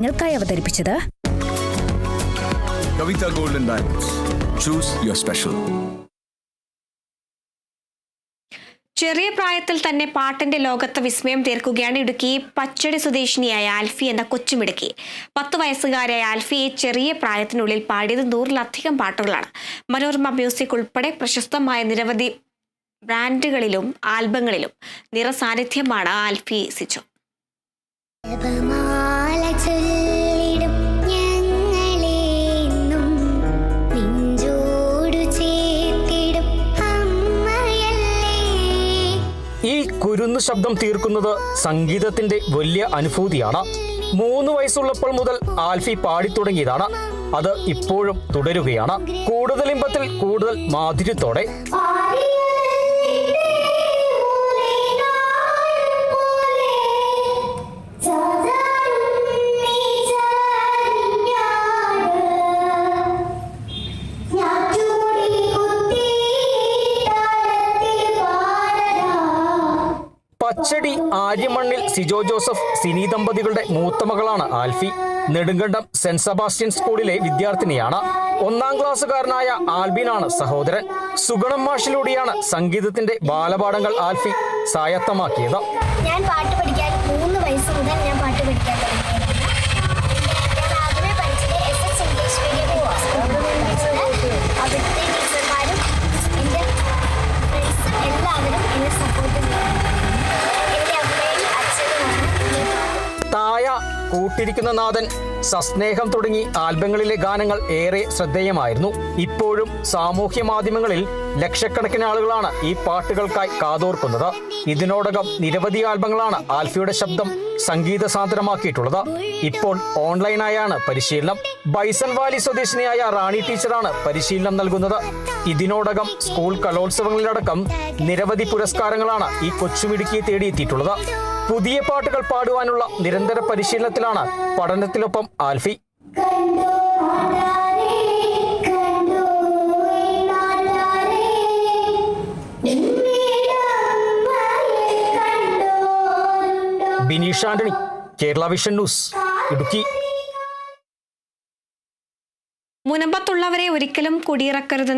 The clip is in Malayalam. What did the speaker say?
നിങ്ങൾക്കായി അവതരിപ്പിച്ചത് Kavitha golden diamonds. Choose your special. ചെറിയ പ്രായത്തിൽ തന്നെ പാട്ടിന്റെ ലോകത്ത് വിസ്മയം തീർക്കുകയാണ് ഇടുക്കി പച്ചടി സ്വദേശിനിയായ ആൽഫി എന്ന കൊച്ചുമിടുക്കി. 10 വയസ്സുകാരായ ആൽഫി ചെറിയ പ്രായത്തിനുള്ളിൽ പാടിയത് 100-ലധികം പാട്ടുകളാണ്. മനോരമ മ്യൂസിക് ഉൾപ്പെടെ പ്രശസ്തമായ നിരവധി ബ്രാൻഡുകളിലും ആൽബങ്ങളിലും നിറസാന്നിധ്യമാണ് ആൽഫി സിജോ. ഈ കുരുന്നു ശബ്ദം തീർക്കുന്നത് സംഗീതത്തിന്റെ വലിയ അനുഭൂതിയാണ്. 3 വയസ്സുള്ളപ്പോൾ മുതൽ ആൽഫി പാടിത്തുടങ്ങിയതാണ്. അത് ഇപ്പോഴും തുടരുകയാണ്. കൂടുതൽ ഇമ്പത്തിൽ കൂടുതൽ മാധുര്യത്തോടെ. പച്ചടി ആര്യമണ്ണിൽ സിജോ ജോസഫ് സിനി ദമ്പതികളുടെ മൂത്ത മകളാണ് ആൽഫി. നെടുങ്കണ്ടം സെന്റ് സെബാസ്റ്റ്യൻ സ്കൂളിലെ വിദ്യാർത്ഥിനിയാണ്. 1-ാം ക്ലാസ്സുകാരനായ ആൽബിനാണ് സഹോദരൻ. സുഗണം മാഷിലൂടെയാണ് സംഗീതത്തിന്റെ ബാലപാഠങ്ങൾ ആൽഫി സ്വായത്തമാക്കിയത്. ഞാൻ പാട്ട് പഠിക്കാൻ 3 വയസ്സ് മുതൽ ഞാൻ പാട്ട് പഠിക്കാൻ അവിടുത്തെ ടീച്ചർമാരും എൻ്റെ ഫ്രണ്ട്സും എല്ലാവരും എന്നെ സപ്പോർട്ട് ചെയ്യും. എൻ്റെ അമ്മയും അച്ഛനുമാണ്. തായ, കൂട്ടിരിക്കുന്ന നാഥൻ, സസ്നേഹം തുടങ്ങി ആൽബങ്ങളിലെ ഗാനങ്ങൾ ഏറെ ശ്രദ്ധേയമായിരുന്നു. ഇപ്പോഴും സാമൂഹ്യ മാധ്യമങ്ങളിൽ ലക്ഷക്കണക്കിന് ആളുകളാണ് ഈ പാട്ടുകൾക്കായി കാതോർക്കുന്നത്. ഇതിനോടകം നിരവധി ആൽബങ്ങളാണ് ആൽഫിയുടെ ശബ്ദം സംഗീത സാന്ദ്രമാക്കിയിട്ടുള്ളത്. ഇപ്പോൾ ഓൺലൈനായാണ് പരിശീലനം. ബൈസൺ വാലി സ്വദേശിനിയായ റാണി ടീച്ചറാണ് പരിശീലനം നൽകുന്നത്. ഇതിനോടകം സ്കൂൾ കലോത്സവങ്ങളിലടക്കം നിരവധി പുരസ്കാരങ്ങളാണ് ഈ കൊച്ചുമിടുക്കിയെ തേടിയെത്തിയിട്ടുള്ളത്. പുതിയ പാട്ടുകൾ പാടുവാനുള്ള നിരന്തര പരിശീലനത്തിലാണ് പഠനത്തിനൊപ്പം ആൽഫി. Bineesh Antony, Kerala vision news, Idukki. മുനമ്പത്തുള്ളവരെ ഒരിക്കലും കുടിയിറക്കരുതെന്ന്